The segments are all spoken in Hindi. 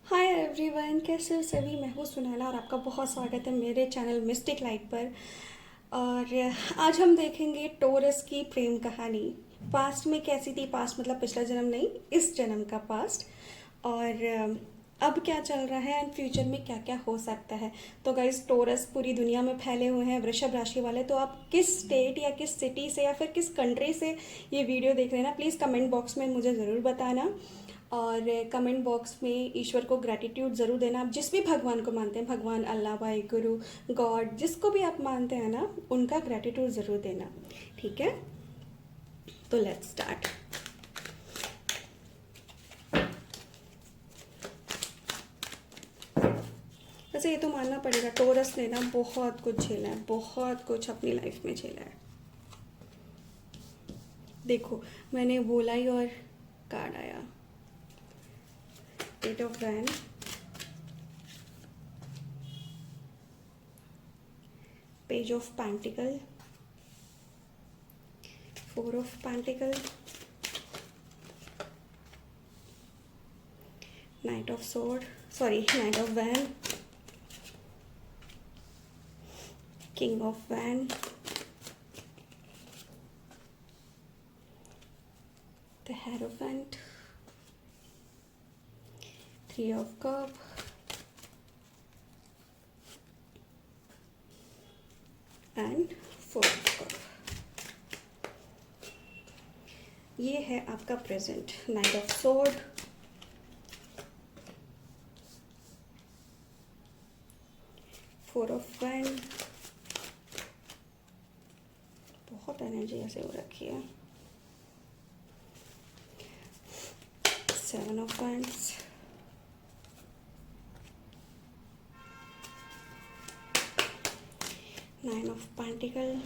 हाय एवरीवन, कैसे हो सभी। मैं हूँ सुनैना और आपका बहुत स्वागत है मेरे चैनल मिस्टिक लाइट पर। और आज हम देखेंगे टोरस की प्रेम कहानी। पास्ट में कैसी थी, पास्ट मतलब पिछला जन्म नहीं, इस जन्म का पास्ट। और अब क्या चल रहा है एंड फ्यूचर में क्या क्या हो सकता है। तो गाइस, टोरस पूरी दुनिया में फैले हुए हैं, वृषभ राशि वाले। तो आप किस स्टेट या किस सिटी से या फिर किस कंट्री से ये वीडियो देख रहे हैं ना, प्लीज़ कमेंट बॉक्स में मुझे ज़रूर बताना। और कमेंट बॉक्स में ईश्वर को ग्रैटिट्यूड ज़रूर देना। आप जिस भी भगवान को मानते हैं, भगवान, अल्लाह, भाई, गुरु, गॉड, जिसको भी आप मानते हैं ना, उनका ग्रैटिट्यूड ज़रूर देना। ठीक है, तो लेट्स स्टार्ट। वैसे ये तो मानना पड़ेगा, टोरस ने ना बहुत कुछ झेला है, बहुत कुछ अपनी लाइफ में झेला है। देखो, मैंने बोला ही और कार्ड आया, eight of wand, page of pentacle, four of pentacle, knight of sword, sorry, knight of wand, king of wand, the hierophant, three of cup, and four of cup. ये है आपका present. Knight of sword, four of wand, बहुत एनर्जी ऐसे हो रखी है, seven of wands, nine of pentacle,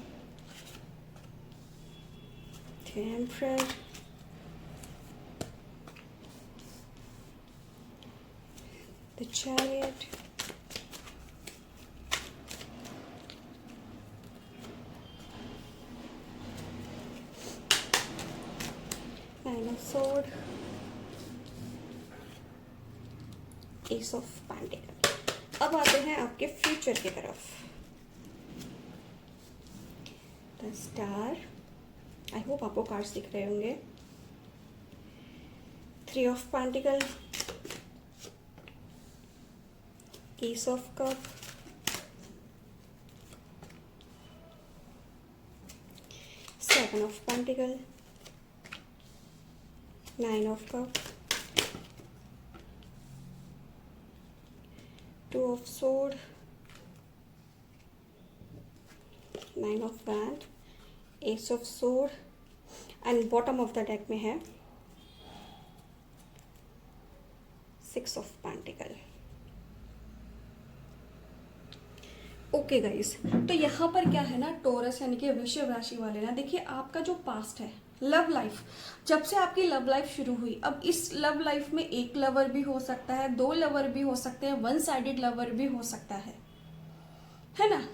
the emperor, the chariot, nine of sword, ace of pentacle. अब आते हैं आपके फ्यूचर की तरफ। द स्टार, आई होप आपको कार्ड्स दिख रहे होंगे। Three of pentacle, S of cup, seven of pentacle, nine of cup, two of sword, nine of wand, S of sword, and bottom of the deck में है six of pentacle. Okay guys, तो यहाँ पर क्या है ना, टोरस यानी कि वृषभ राशि वाले ना, देखिए आपका जो पास्ट है, लव लाइफ, जब से आपकी लव लाइफ शुरू हुई, अब इस लव लाइफ में एक लवर भी हो सकता है, दो लवर भी हो सकते हैं, वन साइडेड लवर भी हो सकता है ना।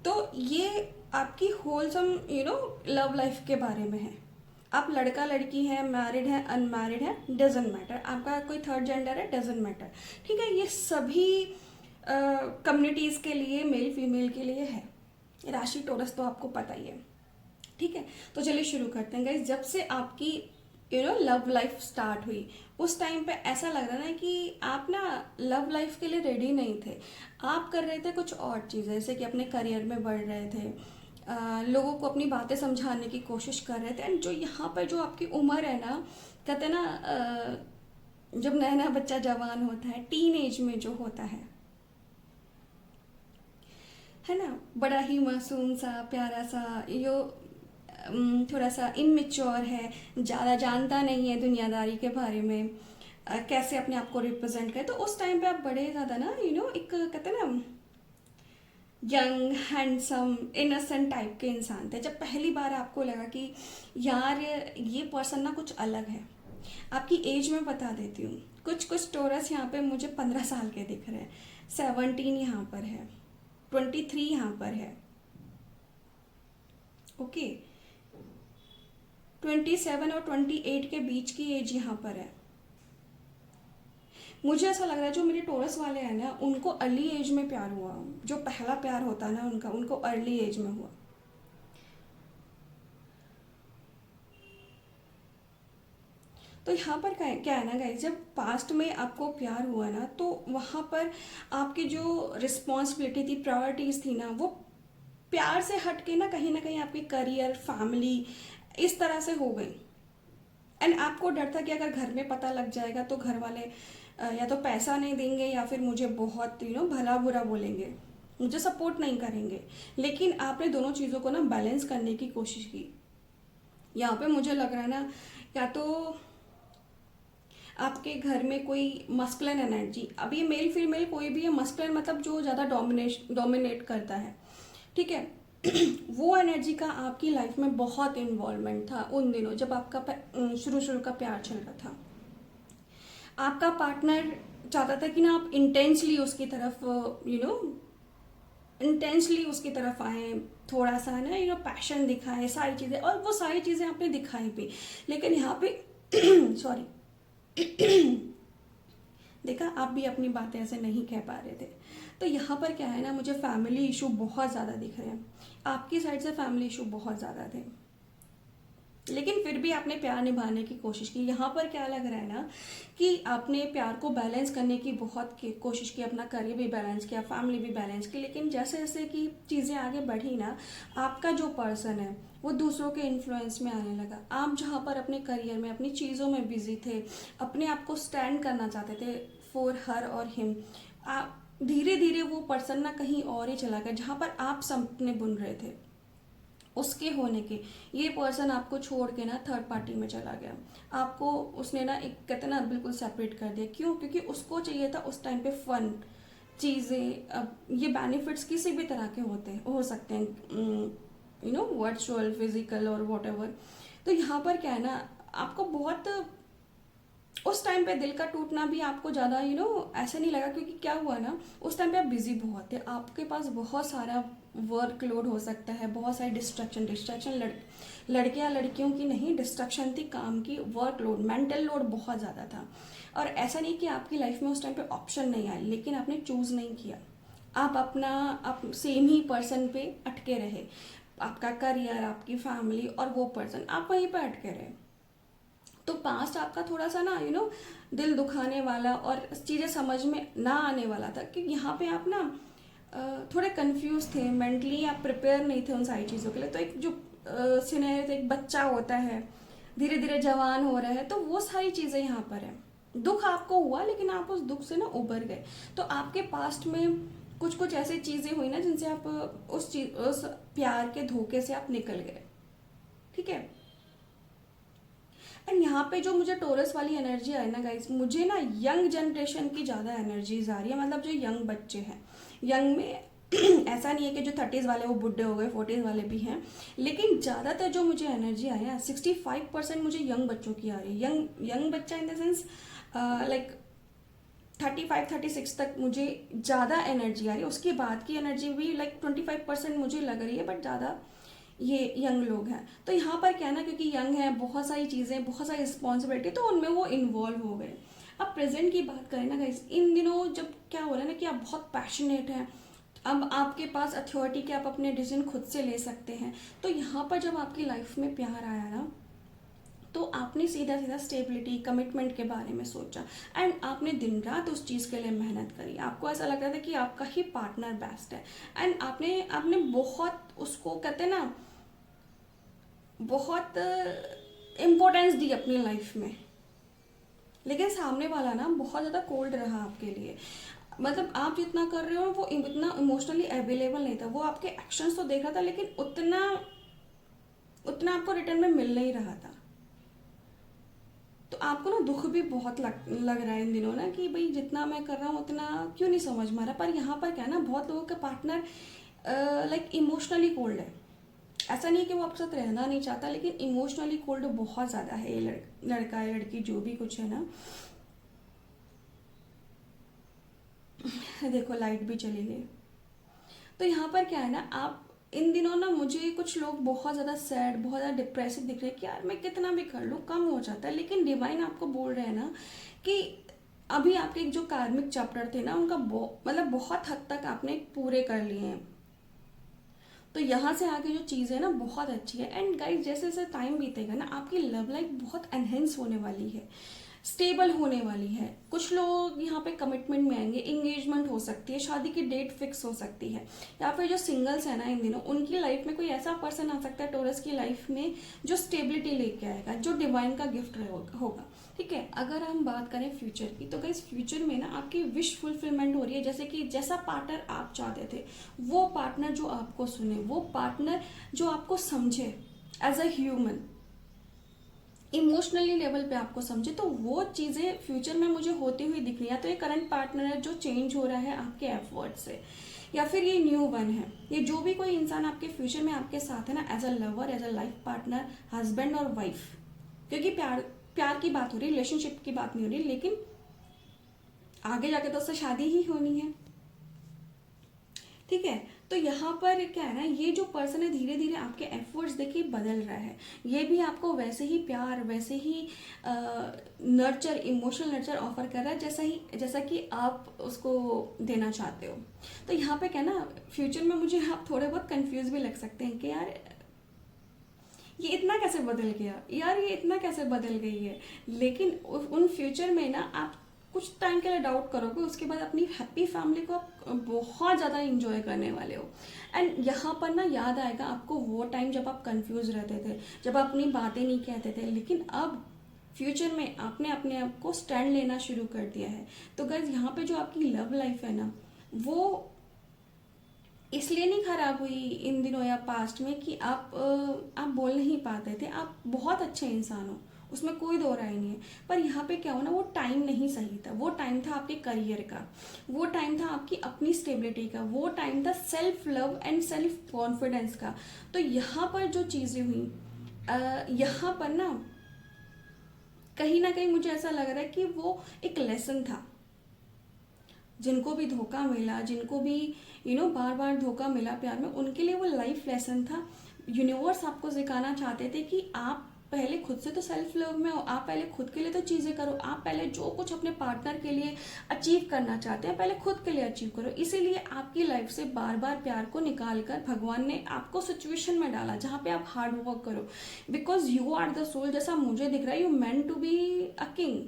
तो ये आपकी होलसम लव लाइफ के बारे में है। आप लड़का लड़की है, मैरिड है, अनमैरिड है, डजेंट मैटर, आपका कोई थर्ड जेंडर है, डजेंट मैटर। ठीक है, ये सभी कम्युनिटीज़ के लिए, मेल फीमेल के लिए है। राशि टोरस तो आपको पता ही है। ठीक है, तो चलिए शुरू करते हैं गाइस। जब से आपकी लव लाइफ स्टार्ट हुई, उस टाइम पे ऐसा लग रहा है कि आप ना लव लाइफ के लिए रेडी नहीं थे। आप कर रहे थे कुछ और चीज़, जैसे कि अपने करियर में बढ़ रहे थे, लोगों को अपनी बातें समझाने की कोशिश कर रहे थे। एंड जो यहाँ पर जो आपकी उम्र है ना, कहते हैं ना, जब नया नया बच्चा जवान होता है, टीन एज में जो होता है ना, बड़ा ही मासूम सा, प्यारा सा, यो थोड़ा सा इनमेच्योर है, ज़्यादा जानता नहीं है दुनियादारी के बारे में, कैसे अपने आप को रिप्रेजेंट करे। तो उस टाइम पे आप बड़े ज़्यादा ना एक कहते हैं ना, यंग, हैंडसम, इनोसेंट टाइप के इंसान थे। जब पहली बार आपको लगा कि यार ये पर्सन ना कुछ अलग है। आपकी एज में बता देती हूँ, कुछ कुछ टोरस यहाँ पे मुझे 15 साल के दिख रहे हैं, 17 यहाँ पर है, 23 यहाँ पर है, ओके, 27 और 28 के बीच की एज यहाँ पर है। मुझे ऐसा लग रहा है जो मेरे टोरस वाले हैं ना, उनको अर्ली एज में प्यार हुआ। जो पहला प्यार होता है ना उनका, उनको अर्ली एज में हुआ। तो यहाँ पर क्या है ना गाइस, जब पास्ट में आपको प्यार हुआ ना, तो वहाँ पर आपकी जो रिस्पॉन्सिबिलिटी थी, प्रायोरिटीज थी ना, वो प्यार से हट के ना कहीं आपकी करियर, फैमिली, इस तरह से हो गई। एंड आपको डर था कि अगर घर में पता लग जाएगा तो घर वाले या तो पैसा नहीं देंगे या फिर मुझे बहुत भला बुरा बोलेंगे, मुझे सपोर्ट नहीं करेंगे। लेकिन आपने दोनों चीज़ों को ना बैलेंस करने की कोशिश की। यहाँ पे मुझे लग रहा है ना, या तो आपके घर में कोई मस्कुलिन एनर्जी, अब ये मेल फीमेल कोई भी है, मस्कुलिन मतलब जो ज़्यादा डोमिनेट करता है, ठीक है। वो एनर्जी का आपकी लाइफ में बहुत इन्वॉल्वमेंट था उन दिनों जब आपका शुरू का प्यार चल रहा था। आपका पार्टनर चाहता था कि ना आप इंटेंसली उसकी तरफ इंटेंसली उसकी तरफ आए, थोड़ा सा ना पैशन दिखाएं, सारी चीज़ें, और वो सारी चीज़ें आपने दिखाई भी। लेकिन यहाँ पे सॉरी देखा, आप भी अपनी बातें ऐसे नहीं कह पा रहे थे। तो यहाँ पर क्या है ना, मुझे फैमिली इशू बहुत ज़्यादा दिख रहे हैं। आपकी साइड से फैमिली इशू बहुत ज़्यादा थे, लेकिन फिर भी आपने प्यार निभाने की कोशिश की। यहाँ पर क्या लग रहा है ना, कि आपने प्यार को बैलेंस करने की बहुत कोशिश की, अपना करियर भी बैलेंस किया, फैमिली भी बैलेंस की। लेकिन जैसे जैसे कि चीज़ें आगे बढ़ी ना, आपका जो पर्सन है वो दूसरों के इन्फ्लुएंस में आने लगा। आप जहाँ पर अपने करियर में, अपनी चीज़ों में बिजी थे, अपने आप को स्टैंड करना चाहते थे फॉर हर और हिम, आप धीरे धीरे वो पर्सन ना कहीं और ही चला गया। जहाँ पर आप सपने बुन रहे थे उसके होने के, ये पर्सन आपको छोड़ के ना थर्ड पार्टी में चला गया। आपको उसने ना एक कहते ना बिल्कुल सेपरेट कर दिया। क्यों? क्योंकि उसको चाहिए था उस टाइम पे फन चीज़ें। अब ये बेनिफिट्स किसी भी तरह के हो सकते हैं, वर्चुअल, फिजिकल और वॉट एवर। तो यहाँ पर क्या है ना, आपको बहुत उस टाइम पे दिल का टूटना भी आपको ज़्यादा ऐसा नहीं लगा। क्योंकि क्या हुआ ना, उस टाइम पे आप बिजी बहुत थे, आपके पास बहुत सारा वर्कलोड हो सकता है, बहुत सारी डिस्ट्रैक्शन लड़कियां लड़कियों की नहीं, डिस्ट्रैक्शन थी काम की, वर्कलोड, मेंटल लोड बहुत ज़्यादा था। और ऐसा नहीं कि आपकी लाइफ में उस टाइम पे ऑप्शन नहीं आए, लेकिन आपने चूज नहीं किया। आप सेम ही पर्सन पे अटके रहे। आपका करियर, आपकी फैमिली और वो पर्सन, आप वहीं पे अटके रहे। तो पास्ट आपका थोड़ा सा ना दिल दुखाने वाला और चीज़ें समझ में ना आने वाला था। कि यहाँ पे आप ना थोड़े कंफ्यूज थे, मेंटली आप प्रिपेयर नहीं थे उन सारी चीज़ों के लिए। तो एक जो सिनेरियो, एक बच्चा होता है धीरे धीरे जवान हो रहा है, तो वो सारी चीज़ें यहाँ पर है। दुख आपको हुआ, लेकिन आप उस दुख से ना उबर गए। तो आपके पास्ट में कुछ कुछ ऐसी चीज़ें हुई ना, जिनसे आप उस प्यार के धोखे से आप निकल गए, ठीक है। एंड यहाँ पे जो मुझे टोरस वाली एनर्जी आई ना गाइस, मुझे ना यंग जनरेशन की ज़्यादा एनर्जीज आ रही है। मतलब जो यंग बच्चे हैं, यंग में ऐसा नहीं है कि जो 30s वाले वो बुढ़े हो गए, 40s वाले भी हैं, लेकिन ज़्यादातर जो मुझे एनर्जी आई है 65% मुझे यंग बच्चों की आ रही है। यंग बच्चा इन द सेंस लाइक 35-36 तक मुझे ज़्यादा एनर्जी आ रही है। उसके बाद की एनर्जी भी लाइक 25% मुझे लग रही है, बट ज़्यादा ये यंग लोग हैं। तो यहाँ पर क्या है ना, क्योंकि यंग है, बहुत सारी चीज़ें, बहुत सारी रिस्पॉन्सिबिलिटी, तो उनमें वो इन्वॉल्व हो गए। अब प्रेजेंट की बात करें ना गाइस, इन दिनों जब क्या हो रहा है ना, कि आप बहुत पैशनेट हैं, अब आपके पास अथॉरिटी के, आप अपने डिसीजन खुद से ले सकते हैं। तो यहाँ पर जब आपकी लाइफ में प्यार आया ना, तो आपने सीधा सीधा स्टेबिलिटी, कमिटमेंट के बारे में सोचा, एंड आपने दिन रात उस चीज़ के लिए मेहनत करी। आपको ऐसा लग रहा था कि आपका ही पार्टनर बेस्ट है, एंड आपने बहुत उसको कहते ना, बहुत इम्पोर्टेंस दी अपनी लाइफ में। लेकिन सामने वाला ना बहुत ज़्यादा कोल्ड रहा आपके लिए। मतलब आप जितना कर रहे हो वो इतना इमोशनली अवेलेबल नहीं था। वो आपके एक्शंस तो देख रहा था, लेकिन उतना उतना आपको रिटर्न में मिल नहीं रहा था। तो आपको ना दुख भी बहुत लग रहा है इन दिनों ना, कि भाई जितना मैं कर रहा हूँ उतना क्यों नहीं समझ में आ रहा। पर यहाँ पर क्या है ना, बहुत लोगों का पार्टनर लाइक इमोशनली कोल्ड है। ऐसा नहीं है कि वो आपके साथ रहना नहीं चाहता, लेकिन इमोशनली कोल्ड बहुत ज़्यादा है ये लड़का या लड़की जो भी कुछ है ना। देखो लाइट भी चली गई। तो यहाँ पर क्या है ना, आप इन दिनों ना, मुझे कुछ लोग बहुत ज़्यादा सैड, बहुत ज़्यादा डिप्रेसिव दिख रहे हैं कि यार मैं कितना भी कर लूँ कम हो जाता है। लेकिन डिवाइन आपको बोल रहे हैं ना कि अभी आपके जो कार्मिक चैप्टर थे ना उनका मतलब बहुत हद तक आपने पूरे कर लिए हैं। तो यहाँ से आगे जो चीज़ है ना बहुत अच्छी है। एंड गाइस जैसे जैसे टाइम बीतेगा ना आपकी लव लाइफ बहुत एनहेंस होने वाली है, स्टेबल होने वाली है। कुछ लोग यहाँ पे कमिटमेंट में आएंगे, एंगेजमेंट हो सकती है, शादी की डेट फिक्स हो सकती है। या फिर जो सिंगल्स है ना इन दिनों उनकी लाइफ में कोई ऐसा पर्सन आ सकता है टोरस की लाइफ में जो स्टेबिलिटी लेके आएगा, जो डिवाइन का गिफ्ट होगा। ठीक है, अगर हम बात करें फ्यूचर की तो गाइस फ्यूचर में ना आपकी विश फुलफिलमेंट हो रही है। जैसे कि जैसा पार्टनर आप चाहते थे वो पार्टनर जो आपको सुने, वो पार्टनर जो आपको समझे as a human, emotionally level पे आपको समझे, तो वो चीज़ें फ्यूचर में मुझे होती हुई दिख रही है। तो ये करंट पार्टनर है जो चेंज हो रहा है आपके एफर्ट से, या फिर ये न्यू वन है। ये जो भी कोई इंसान आपके फ्यूचर में आपके साथ है ना as a lover, as a life partner, husband और वाइफ, क्योंकि प्यार प्यार की बात हो रही है, रिलेशनशिप की बात नहीं हो रही, लेकिन आगे जाके तो उससे शादी ही होनी है। ठीक है, तो यहाँ पर क्या है ना, ये जो पर्सन है धीरे धीरे आपके एफर्ट्स देखिए बदल रहा है। ये भी आपको वैसे ही प्यार, वैसे ही नर्चर, इमोशनल नर्चर ऑफर कर रहा है जैसा कि आप उसको देना चाहते हो। तो यहाँ पे क्या है ना, फ्यूचर में मुझे आप थोड़े बहुत कंफ्यूज भी लग सकते हैं कि यार ये इतना कैसे बदल गया, यार ये इतना कैसे बदल गई है। लेकिन उन फ्यूचर में ना आप कुछ टाइम के लिए डाउट करोगे, उसके बाद अपनी हैप्पी फैमिली को आप बहुत ज़्यादा इंजॉय करने वाले हो। एंड यहाँ पर ना याद आएगा आपको वो टाइम जब आप कंफ्यूज रहते थे, जब आप अपनी बातें नहीं कहते थे, लेकिन अब फ्यूचर में आपने अपने आप को स्टैंड लेना शुरू कर दिया है। तो गाइस यहाँ पे जो आपकी लव लाइफ है ना वो इसलिए नहीं खराब हुई इन दिनों या पास्ट में कि आप बोल नहीं पाते थे। आप बहुत अच्छे इंसान हो, उसमें कोई दो राय नहीं है। पर यहाँ पे क्या हो ना, वो टाइम नहीं सही था। वो टाइम था आपके करियर का, वो टाइम था आपकी अपनी स्टेबिलिटी का, वो टाइम था self love and self confidence का। तो यहाँ पर जो चीज़ें हुई, यहाँ पर ना कहीं मुझे ऐसा लग रहा है कि वो एक लेसन था। जिनको भी धोखा मिला, जिनको भी बार बार धोखा मिला प्यार में, उनके लिए वो लाइफ लेसन था। यूनिवर्स आपको सिखाना चाहते थे कि आप पहले खुद से तो सेल्फ लव में हो, आप पहले खुद के लिए तो चीज़ें करो। आप पहले जो कुछ अपने पार्टनर के लिए अचीव करना चाहते हैं पहले खुद के लिए अचीव करो। इसीलिए आपकी लाइफ से बार बार प्यार को निकाल कर भगवान ने आपको सिचुएशन में डाला जहाँ पे आप हार्ड वर्क करो, because you are the soul. जैसा मुझे दिख रहा है, you meant to be a king,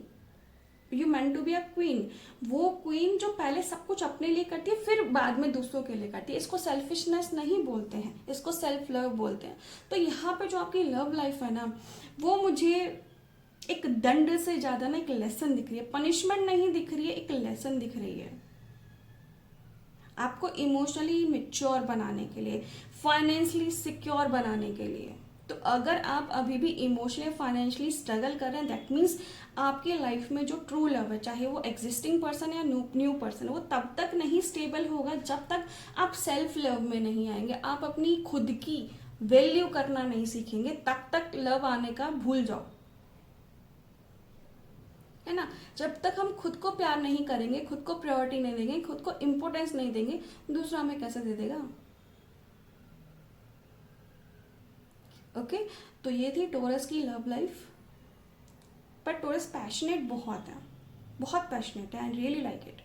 you meant to be a queen. वो क्वीन जो पहले सब कुछ अपने लिए करती है फिर बाद में दूसरों के लिए करती है। इसको सेल्फिशनेस नहीं बोलते हैं, इसको सेल्फ लव बोलते हैं। तो यहाँ पे जो आपकी लव लाइफ है ना वो मुझे एक दंड से ज्यादा ना एक लेसन दिख रही है। पनिशमेंट नहीं दिख रही है, एक लेसन दिख रही है आपको इमोशनली मेच्योर बनाने के लिए, फाइनेंशियली सिक्योर बनाने के लिए। तो अगर आप अभी भी इमोशनली फाइनेंशियली स्ट्रगल कर रहे हैं, दैट मीन्स आपके लाइफ में जो ट्रू लव है, चाहे वो एग्जिस्टिंग पर्सन या न्यू पर्सन, वो तब तक नहीं स्टेबल होगा जब तक आप सेल्फ लव में नहीं आएंगे। आप अपनी खुद की वैल्यू करना नहीं सीखेंगे, तब तक लव आने का भूल जाओ, है ना। जब तक हम खुद को प्यार नहीं करेंगे, खुद को प्रायोरिटी नहीं देंगे, खुद को इम्पोर्टेंस नहीं देंगे, दूसरा हमें कैसे दे देगा। ओके, तो ये थी टोरस की लव लाइफ। पर टोरस पैशनेट बहुत है, बहुत पैशनेट है, आई रियली लाइक इट।